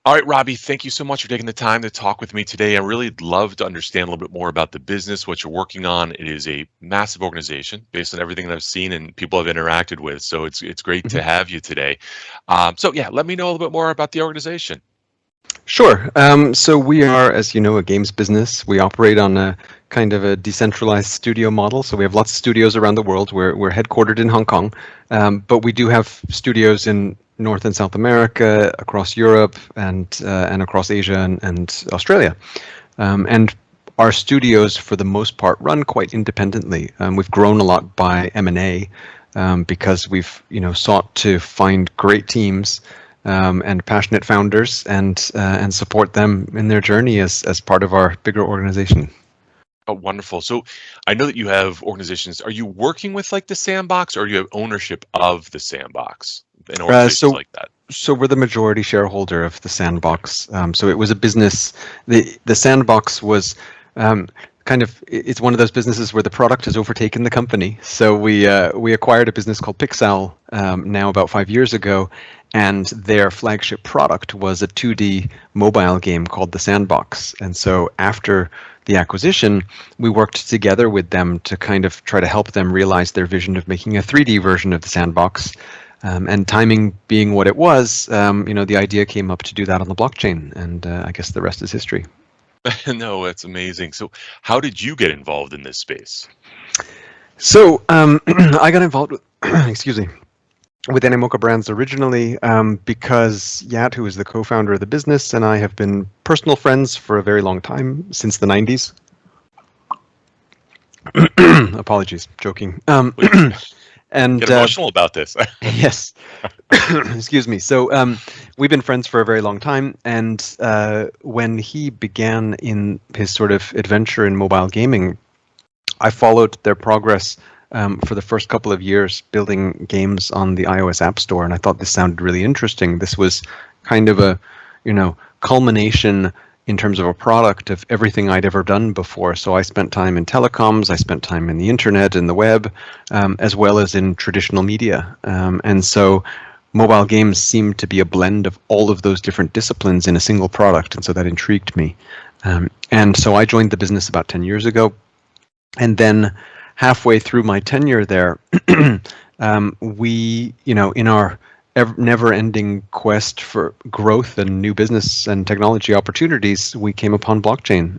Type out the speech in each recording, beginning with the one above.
All right, Robbie, thank you so much for taking the time to talk with me today. I really love to understand a little bit more about the business, what you're working on. It is a massive organization based on everything that I've seen and people I've interacted with. So it's great to Mhm. have you today. So yeah, let me know a little bit more about the organization. Sure. So we are, as you know, a games business. We operate on a kind of a decentralized studio model. So we have lots of studios around the world. We're headquartered in Hong Kong, but we do have studios in North and South America, across Europe, and across Asia and Australia. And our studios, for the most part, run quite independently. We've grown a lot by M&A because we've sought to find great teams and passionate founders and support them in their journey as part of our bigger organization. Oh, wonderful. So I know that you have organizations. Are you working with like the sandbox or do you have ownership of the sandbox in Uh, organizations so like that? so we're the majority shareholder of the Sandbox. So it was a business. The Sandbox was kind of it's one of those businesses where the product has overtaken the company. So we acquired a business called Pixel now about 5 years ago, and their flagship product was a 2D mobile game called the Sandbox. And so after the acquisition, we worked together with them to kind of try to help them realize their vision of making a 3D version of the Sandbox. And timing being what it was, the idea came up to do that on the blockchain, and I guess the rest is history. No, that's amazing. So how did you get involved in this space? So I got involved with, excuse me, with Animoca Brands originally because Yat, who is the co-founder of the business, and I have been personal friends for a very long time, since the 90s. Apologies, joking. Please And get emotional about this. yes, excuse me. So we've been friends for a very long time, and when he began in his sort of adventure in mobile gaming, I followed their progress for the first couple of years building games on the iOS App Store, and I thought this sounded really interesting. This was kind of a, culmination in terms of a product of everything I'd ever done before. So I spent time in telecoms, I spent time in the internet and the web, as well as in traditional media. And so mobile games seemed to be a blend of all of those different disciplines in a single product, and so that intrigued me. And so I joined the business about 10 years ago. And then halfway through my tenure there, we, in our never-ending quest for growth and new business and technology opportunities, we came upon blockchain.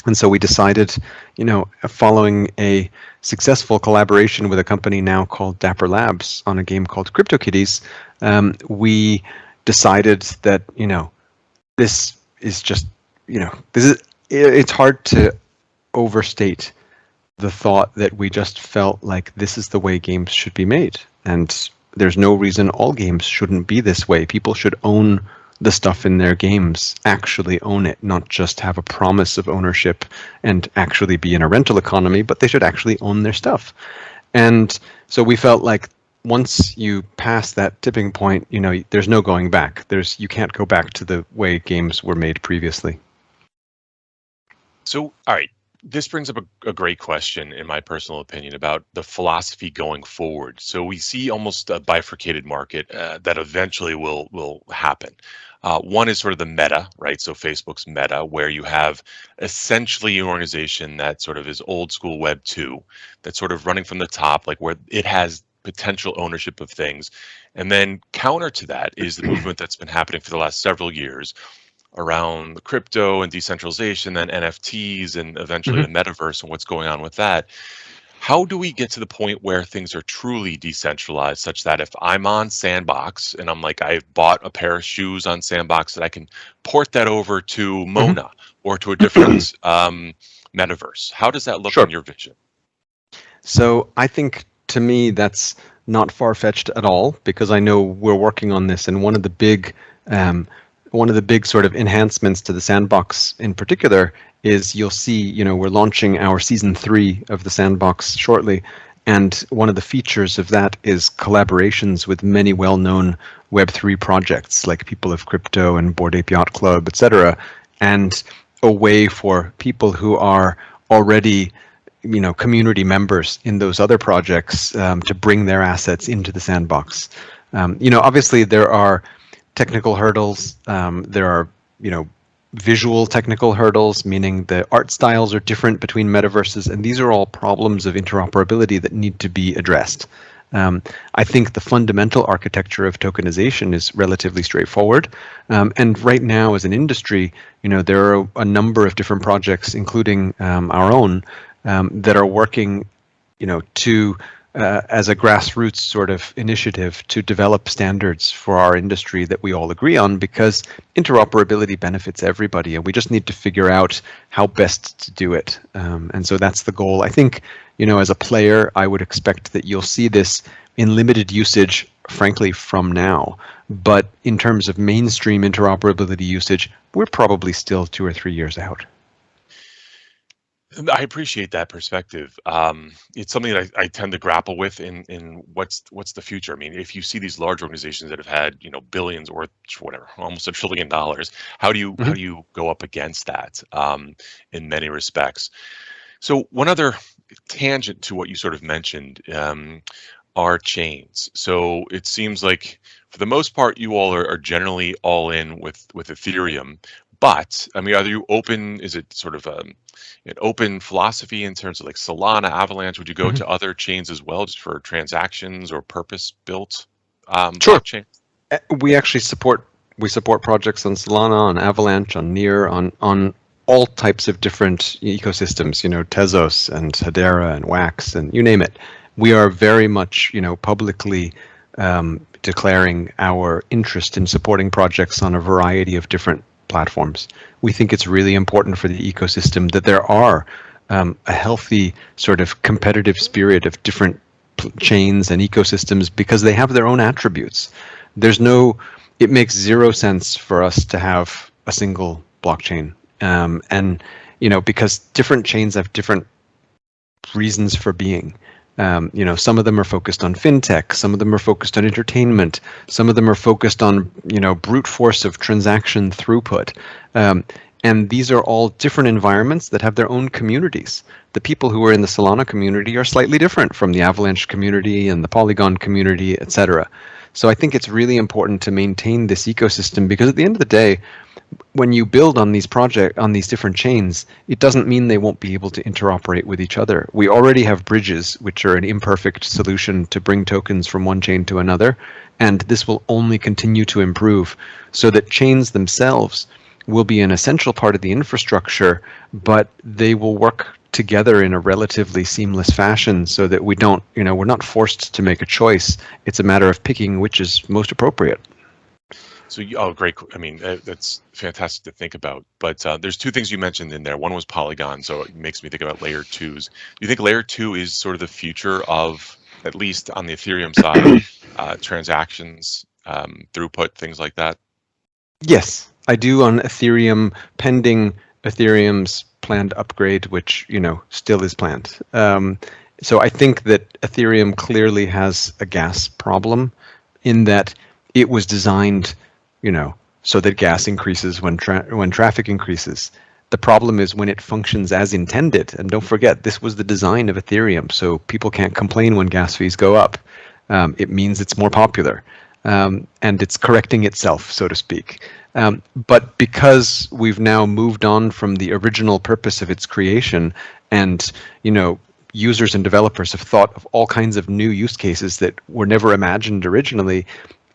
And so we decided, following a successful collaboration with a company now called Dapper Labs on a game called CryptoKitties, we decided that, this is just, it's hard to overstate the thought that we just felt like this is the way games should be made. And there's no reason all games shouldn't be this way. People should own the stuff in their games, actually own it, not just have a promise of ownership and actually be in a rental economy, but they should actually own their stuff. And so we felt like once you pass that tipping point, there's no going back. You can't go back to the way games were made previously. So, all right, this brings up a great question, in my personal opinion, about the philosophy going forward. So we see almost a bifurcated market that eventually will happen. One is sort of the meta, right? So Facebook's meta, where you have essentially an organization that sort of is old school Web 2, that's sort of running from the top, like where it has potential ownership of things. And then counter to that is the movement that's been happening for the last several years around the crypto and decentralization and NFTs and eventually the Mhm. metaverse and what's going on with that. How do we get to the point where things are truly decentralized such that if I'm on Sandbox and I'm like, I've bought a pair of shoes on Sandbox, that I can port that over to Mhm. Mona or to a different metaverse? How does that look in Sure. your vision? So I think to me that's not far-fetched at all because I know we're working on this, and um, one of the big sort of enhancements to the sandbox in particular is you'll see, we're launching our season 3 of the sandbox shortly, and one of the features of that is collaborations with many well-known Web3 projects like People of Crypto and Bored Ape Yacht Club, etc., and a way for people who are already community members in those other projects to bring their assets into the sandbox. Obviously there are technical hurdles. There are, visual technical hurdles, meaning the art styles are different between metaverses, and these are all problems of interoperability that need to be addressed. I think the fundamental architecture of tokenization is relatively straightforward. And right now, as an industry, there are a number of different projects, including our own, that are working, to as a grassroots sort of initiative to develop standards for our industry that we all agree on, because interoperability benefits everybody, and we just need to figure out how best to do it. And so that's the goal. I think, as a player, I would expect that you'll see this in limited usage, frankly, from now. But in terms of mainstream interoperability usage, we're probably still 2 or 3 years out. I appreciate that perspective. It's something that I tend to grapple with in what's the future. I mean, if you see these large organizations that have had billions or whatever, almost $1 trillion, how do you go up against that in many respects? So one other tangent to what you sort of mentioned are chains. So it seems like for the most part, you all are generally all in with Ethereum. But I mean, are you open? Is it sort of an open philosophy in terms of like Solana, Avalanche? Would you go to other chains as well, just for transactions or purpose-built Sure. blockchain? We actually support projects on Solana, on Avalanche, on Near, on all types of different ecosystems. Tezos and Hedera and Wax and you name it. We are very much publicly declaring our interest in supporting projects on a variety of different platforms. We think it's really important for the ecosystem that there are a healthy sort of competitive spirit of different chains and ecosystems, because they have their own attributes. It makes zero sense for us to have a single blockchain. And because different chains have different reasons for being. Some of them are focused on fintech, some of them are focused on entertainment, some of them are focused on, brute force of transaction throughput. And these are all different environments that have their own communities. The people who are in the Solana community are slightly different from the Avalanche community and the Polygon community, etc. So I think it's really important to maintain this ecosystem, because at the end of the day, when you build on these different chains, it doesn't mean they won't be able to interoperate with each other. We already have bridges, which are an imperfect solution to bring tokens from one chain to another, and this will only continue to improve, so that chains themselves will be an essential part of the infrastructure, but they will work together in a relatively seamless fashion, so that we're not forced to make a choice. It's a matter of picking which is most appropriate. So, great. I mean, that's fantastic to think about. But there's two things you mentioned in there. One was Polygon, so it makes me think about layer 2s. Do you think layer 2 is sort of the future of, at least on the Ethereum side, transactions, throughput, things like that? Yes, I do, on Ethereum, pending Ethereum's planned upgrade, which still is planned. So I think that Ethereum clearly has a gas problem, in that it was designed, so that gas increases when traffic increases. The problem is when it functions as intended. And don't forget, this was the design of Ethereum, so people can't complain when gas fees go up. It means it's more popular, and it's correcting itself, so to speak. But because we've now moved on from the original purpose of its creation, and users and developers have thought of all kinds of new use cases that were never imagined originally,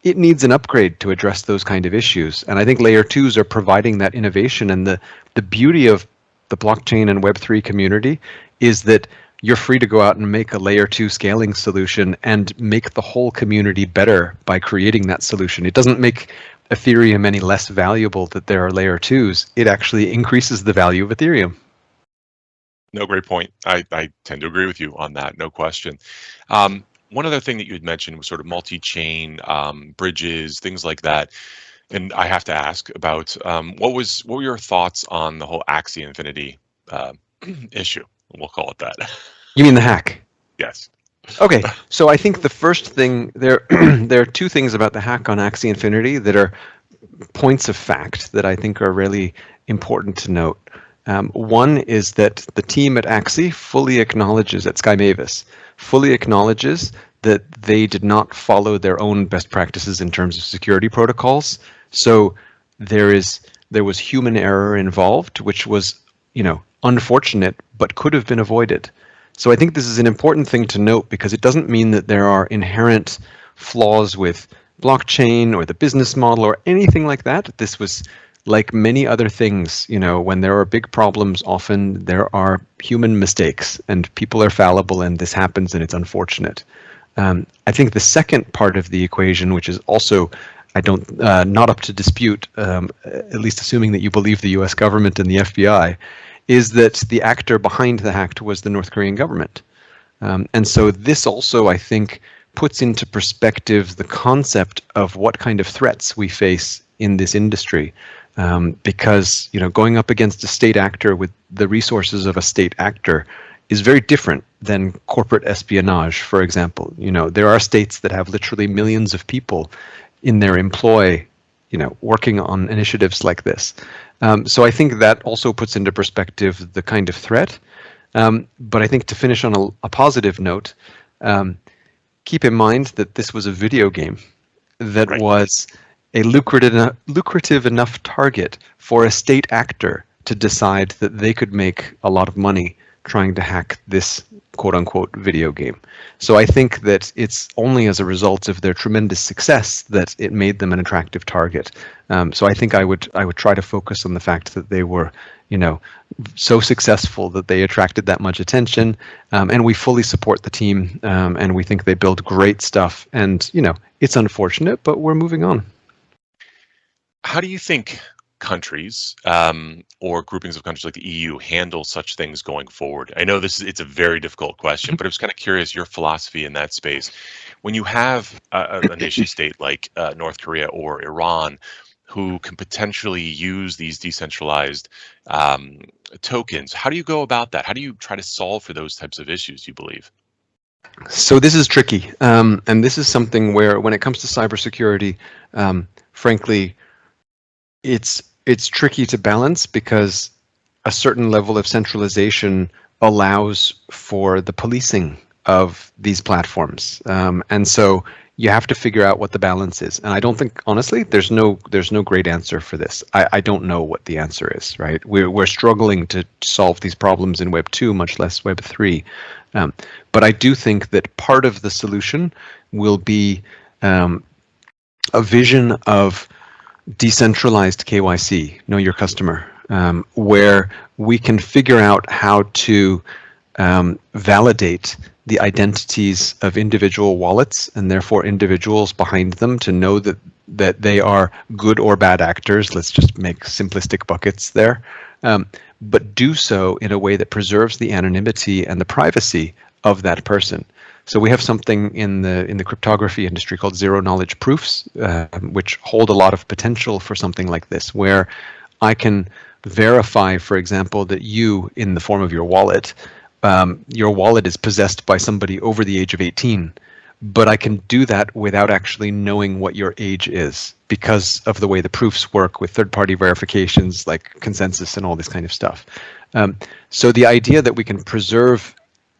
it needs an upgrade to address those kind of issues. And I think layer 2s are providing that innovation. And the beauty of the blockchain and Web3 community is that you're free to go out and make a layer 2 scaling solution and make the whole community better by creating that solution. It doesn't make Ethereum any less valuable that there are layer 2s. It actually increases the value of Ethereum. No, great point. I tend to agree with you on that, no question. One other thing that you had mentioned was sort of multi-chain bridges, things like that. And I have to ask about what were your thoughts on the whole Axie Infinity issue? We'll call it that. You mean the hack? Yes. Okay, so I think the first thing, there are two things about the hack on Axie Infinity that are points of fact that I think are really important to note. One is that the team at Axie fully acknowledges, at Sky Mavis, fully acknowledges that they did not follow their own best practices in terms of security protocols. So there was human error involved, which was, unfortunate, but could have been avoided. So I think this is an important thing to note, because it doesn't mean that there are inherent flaws with blockchain or the business model or anything like that. This was like many other things, when there are big problems, often there are human mistakes and people are fallible, and this happens and it's unfortunate. I think the second part of the equation, which is also, I don't not up to dispute, at least assuming that you believe the U.S. government and the FBI, is that the actor behind the hack was the North Korean government. And so this also, I think, puts into perspective the concept of what kind of threats we face in this industry. Because going up against a state actor with the resources of a state actor is very different than corporate espionage, for example. There are states that have literally millions of people in their employ, working on initiatives like this. So I think that also puts into perspective the kind of threat. But I think, to finish on a positive note, keep in mind that this was a video game that Right. was a lucrative enough target for a state actor to decide that they could make a lot of money trying to hack this quote-unquote video game. So I think that it's only as a result of their tremendous success that it made them an attractive target. So I think I would try to focus on the fact that they were, so successful that they attracted that much attention, and we fully support the team, and we think they build great stuff. And it's unfortunate, but we're moving on. How do you think countries or groupings of countries like the EU handle such things going forward? I know it's a very difficult question, but I was kind of curious your philosophy in that space. When you have a nation state like North Korea or Iran, who can potentially use these decentralized tokens, how do you go about that? How do you try to solve for those types of issues, you believe? So this is tricky, and this is something where, when it comes to cybersecurity, frankly, it's tricky to balance, because a certain level of centralization allows for the policing of these platforms, and so you have to figure out what the balance is. And I don't think, honestly, there's no great answer for this. I don't know what the answer is. Right? We're struggling to solve these problems in Web 2, much less Web 3. But I do think that part of the solution will be a vision of decentralized KYC, know your customer, where we can figure out how to validate the identities of individual wallets, and therefore individuals behind them, to know that they are good or bad actors. Let's just make simplistic buckets there, but do so in a way that preserves the anonymity and the privacy of that person. So we have something in the cryptography industry called zero-knowledge proofs, which hold a lot of potential for something like this, where I can verify, for example, that you, in the form of your wallet is possessed by somebody over the age of 18, but I can do that without actually knowing what your age is, because of the way the proofs work with third-party verifications like consensus and all this kind of stuff. So the idea that we can preserve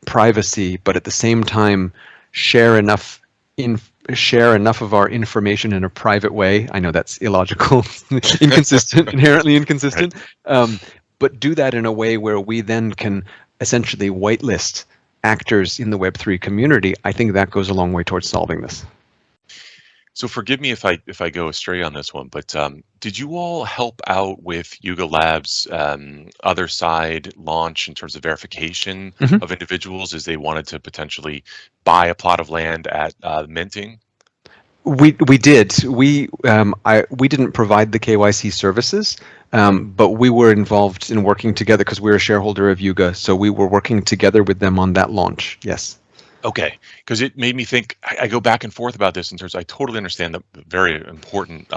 privacy, but at the same time share enough of our information in a private way. I know that's illogical, inconsistent, inherently inconsistent, but do that in a way where we then can essentially whitelist actors in the Web3 community. I think that goes a long way towards solving this. So forgive me if I go astray on this one, but did you all help out with Yuga Labs' other side launch in terms of verification of individuals as they wanted to potentially buy a plot of land at minting? We did. We didn't provide the KYC services, but we were involved in working together because we're a shareholder of Yuga. So we were working together with them on that launch. Yes. Okay, because it made me think. I go back and forth about this in terms. I totally understand the very important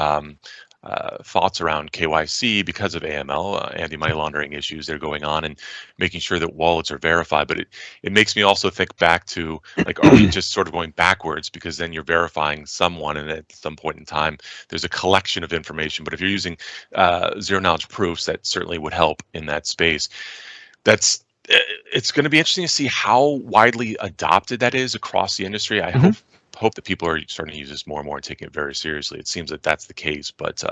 thoughts around KYC because of AML, anti-money laundering issues that are going on, and making sure that wallets are verified. But it makes me also think back to, like, are we just sort of going backwards? Because then you're verifying someone, and at some point in time, there's a collection of information. But if you're using zero knowledge proofs, that certainly would help in that space. That's It's going to be interesting to see how widely adopted that is across the industry. I Hmm. hope that people are starting to use this more and more and taking it very seriously. It seems that that's the case, but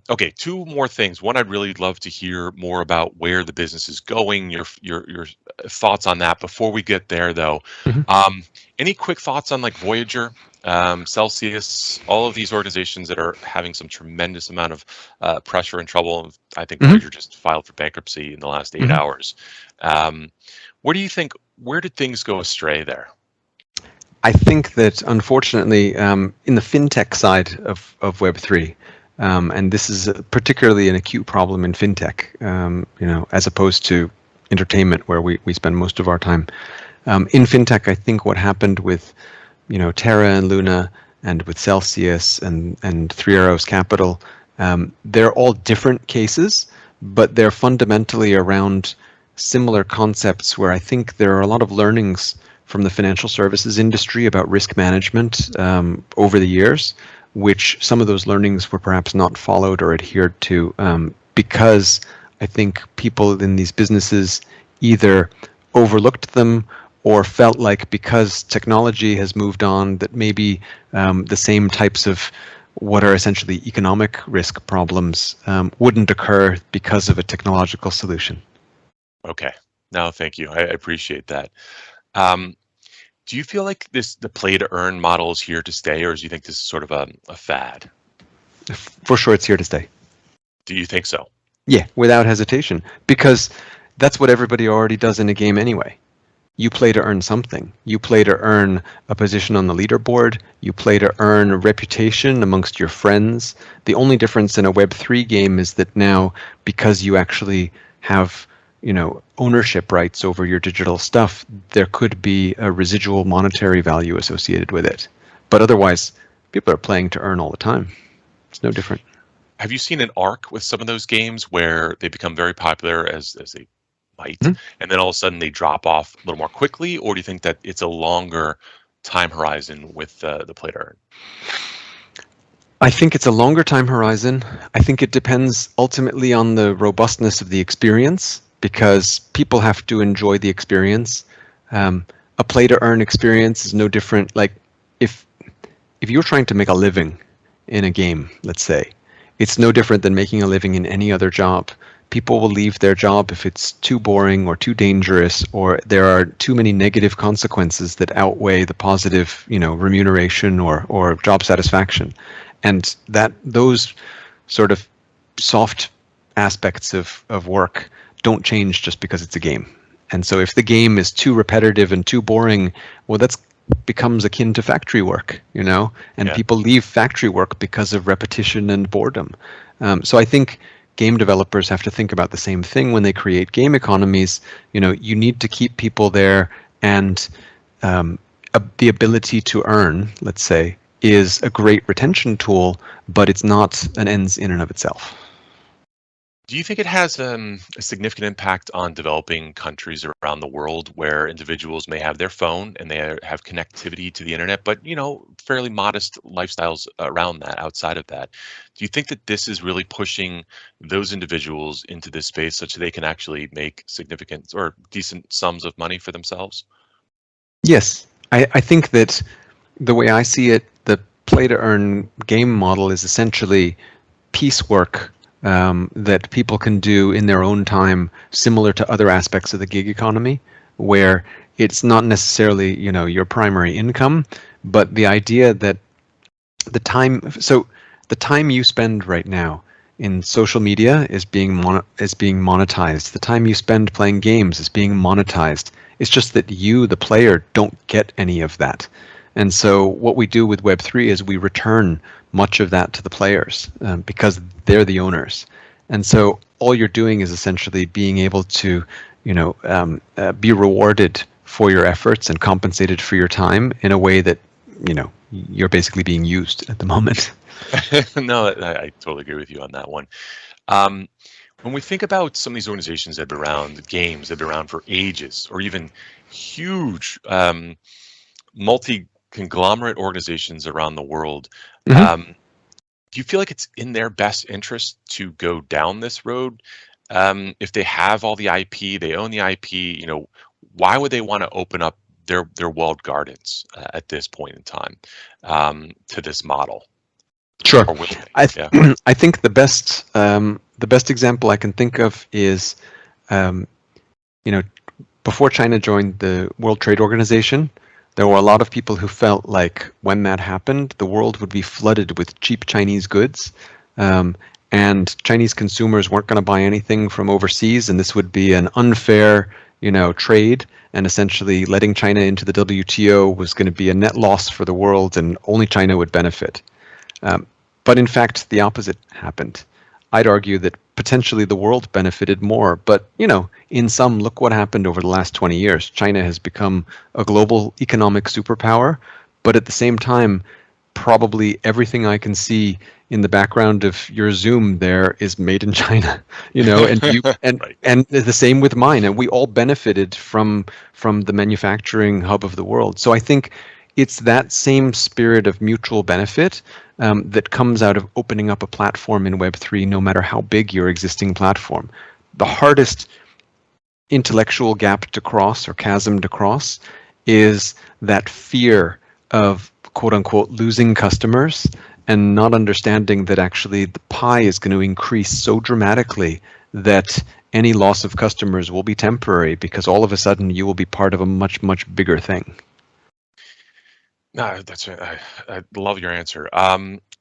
okay, two more things. One, I'd really love to hear more about where the business is going, your thoughts on that. Before we get there, though, Hmm. um, any quick thoughts on like Voyager, Celsius, all of these organizations that are having some tremendous amount of pressure and trouble? I think Hmm. Voyager just filed for bankruptcy in the last 8 Hmm. hours. Um, where do you think, where did things go astray there? I think that unfortunately, in the fintech side of Web3, and this is particularly an acute problem in fintech, as opposed to entertainment where we spend most of our time. In fintech, I think what happened with, Terra and Luna and with Celsius and Three Arrows Capital, they're all different cases, but they're fundamentally around similar concepts where I think there are a lot of learnings from the financial services industry about risk management over the years, which some of those learnings were perhaps not followed or adhered to because I think people in these businesses either overlooked them or felt like because technology has moved on that maybe the same types of what are essentially economic risk problems wouldn't occur because of a technological solution. Okay, no, thank you. I appreciate that. Um, Do you feel like the play to earn model is here to stay, or do you think this is sort of a fad? For sure, it's here to stay. Do you think so? Yeah, without hesitation, because that's what everybody already does in a game anyway. You play to earn something. You play to earn a position on the leaderboard. You play to earn a reputation amongst your friends. The only difference in a Web3 game is that now, because you actually have, ownership rights over your digital stuff, there could be a residual monetary value associated with it. But otherwise, people are playing to earn all the time. It's no different. Have you seen an arc with some of those games where they become very popular as they might, Mhm. and then all of a sudden they drop off a little more quickly, or do you think that it's a longer time horizon with the play to earn? I think it's a longer time horizon. I think it depends ultimately on the robustness of the experience because people have to enjoy the experience. Um, a play to earn experience is no different. Like if if you're trying to make a living in a game, let's say, it's no different than making a living in any other job. People will leave their job if it's too boring or too dangerous or there are too many negative consequences that outweigh the positive, remuneration or job satisfaction. And that those sort of soft aspects of work don't change just because it's a game. And so if the game is too repetitive and too boring, well, that's becomes akin to factory work, and Yeah. people leave factory work because of repetition and boredom. So I think game developers have to think about the same thing when they create game economies. You need to keep people there, and the ability to earn, let's say, is a great retention tool, but it's not an ends in and of itself. Do you think it has a significant impact on developing countries around the world where individuals may have their phone and they have connectivity to the internet, but fairly modest lifestyles around that, outside of that? Do you think that this is really pushing those individuals into this space such that they can actually make significant or decent sums of money for themselves? Yes, I think that the way I see it, the play to earn game model is essentially piecework that people can do in their own time, similar to other aspects of the gig economy, where it's not necessarily your primary income, but the idea that the time you spend right now in social media is being monetized. The time you spend playing games is being monetized. It's just that you, the player, don't get any of that. And so what we do with Web3 is we return much of that to the players because they're the owners. And so all you're doing is essentially being able to, be rewarded for your efforts and compensated for your time in a way that, you're basically being used at the moment. No, I totally agree with you on that one. Um, when we think about some of these organizations that have been around, games that have been around for ages, or even huge multi-conglomerate organizations around the world, Hmm. do you feel like it's in their best interest to go down this road? If they have all the IP, they own the IP, why would they want to open up their walled gardens at this point in time to this model? Sure. Or will they? I Yeah. I think the best example I can think of is, um, you know, before China joined the World Trade Organization, there were a lot of people who felt like when that happened, the world would be flooded with cheap Chinese goods, um, and Chinese consumers weren't going to buy anything from overseas, and this would be an unfair, trade, and essentially letting China into the WTO was going to be a net loss for the world, and only China would benefit. Um, but in fact, the opposite happened. I'd argue that potentially the world benefited more. But, in sum, look what happened over the last 20 years. China has become a global economic superpower, but at the same time, probably everything I can see in the background of your Zoom there is made in China, and you and Right. and the same with mine, and we all benefited from the manufacturing hub of the world. So I think it's that same spirit of mutual benefit that comes out of opening up a platform in Web3, no matter how big your existing platform. The hardest intellectual gap to cross or chasm to cross is that fear of quote unquote losing customers and not understanding that actually the pie is going to increase so dramatically that any loss of customers will be temporary because all of a sudden you will be part of a much, much bigger thing. No, I love your answer.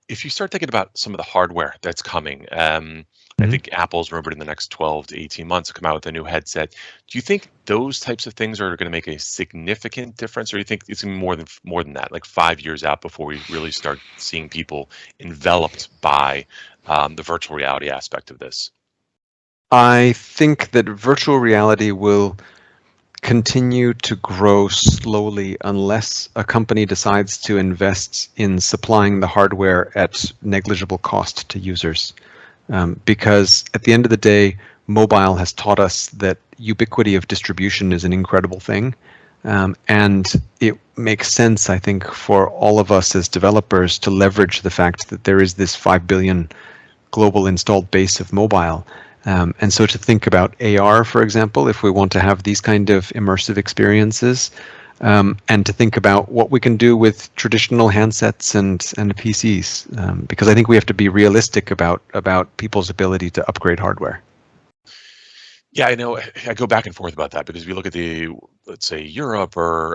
If you start thinking about some of the hardware that's coming, I Mhm. think Apple's rumored in the next 12 to 18 months to come out with a new headset. Do you think those types of things are going to make a significant difference, or do you think it's more than that, like 5 years out before we really start seeing people enveloped by the virtual reality aspect of this? I think that virtual reality will continue to grow slowly unless a company decides to invest in supplying the hardware at negligible cost to users. Because at the end of the day, mobile has taught us that ubiquity of distribution is an incredible thing. And it makes sense, I think, for all of us as developers to leverage the fact that there is this 5 billion global installed base of mobile. And so to think about AR, for example, if we want to have these kind of immersive experiences, and to think about what we can do with traditional handsets and PCs, because I think we have to be realistic about people's ability to upgrade hardware. Yeah, I know. I go back and forth about that because if you look at let's say Europe or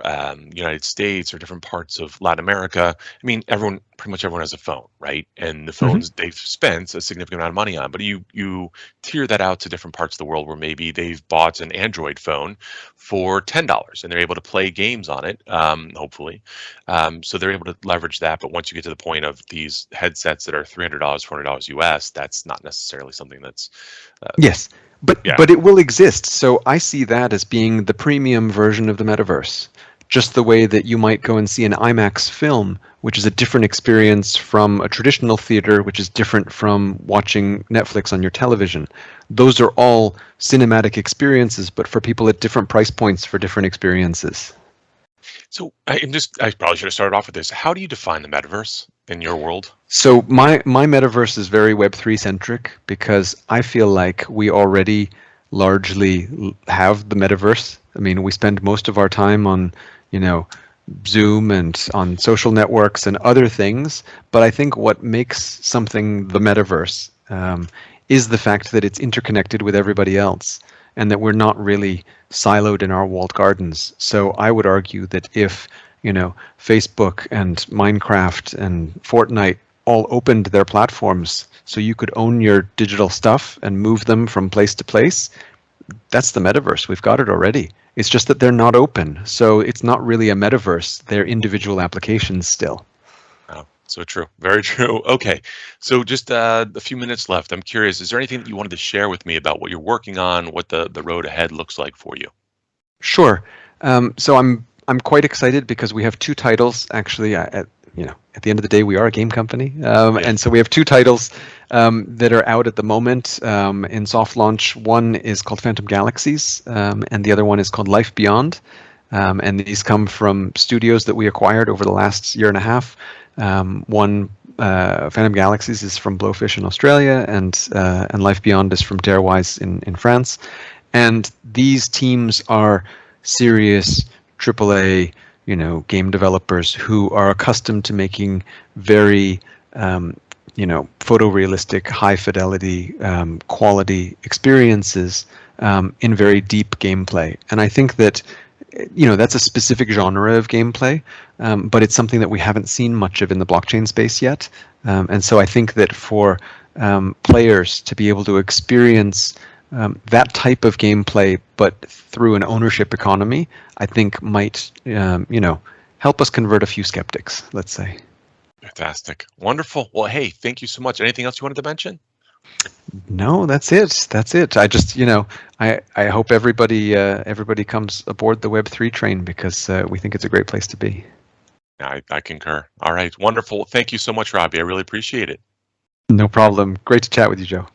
United States or different parts of Latin America, I mean, pretty much everyone has a phone, right? And the Hmm. phones they've spent a significant amount of money on. But you tier that out to different parts of the world where maybe they've bought an Android phone for $10 and they're able to play games on it, hopefully. So they're able to leverage that. But once you get to the point of these headsets that are $300, $400 US, that's not necessarily something that's, uh, Yes, but yeah. but it will exist. So I see that as being the premium version of the metaverse. Just the way that you might go and see an IMAX film, which is a different experience from a traditional theater, which is different from watching Netflix on your television. Those are all cinematic experiences, but for people at different price points for different experiences. So I probably should have started off with this. How do you define the metaverse in your world? So my metaverse is very Web3 centric because I feel like we already largely have the metaverse. I mean, we spend most of our time on, you know, Zoom and on social networks and other things. But I think what makes something the metaverse is the fact that it's interconnected with everybody else and that we're not really siloed in our walled gardens. So I would argue that if, Facebook and Minecraft and Fortnite all opened their platforms so you could own your digital stuff and move them from place to place, that's the metaverse. We've got it already. It's just that they're not open. So it's not really a metaverse. They're individual applications still. Oh, so true. Very true. Okay. So just a few minutes left. I'm curious, is there anything that you wanted to share with me about what you're working on, what the road ahead looks like for you? Sure. So I'm quite excited because we have two titles actually. At the end of the day, we are a game company, Yeah. and so we have two titles that are out at the moment in soft launch. One is called Phantom Galaxies, and the other one is called Life Beyond. And these come from studios that we acquired over the last year and a half. One Phantom Galaxies is from Blowfish in Australia, and Life Beyond is from Darewise in France. And these teams are serious AAA, game developers who are accustomed to making very, photorealistic, high fidelity, quality experiences in very deep gameplay. And I think that, that's a specific genre of gameplay, but it's something that we haven't seen much of in the blockchain space yet. And so I think that for players to be able to experience that type of gameplay, but through an ownership economy, I think might, help us convert a few skeptics, let's say. Fantastic. Wonderful. Well, hey, thank you so much. Anything else you wanted to mention? No, that's it. That's it. I just, I hope everybody comes aboard the Web3 train, because we think it's a great place to be. I concur. All right. Wonderful. Thank you so much, Robby. I really appreciate it. No problem. Great to chat with you, Joe.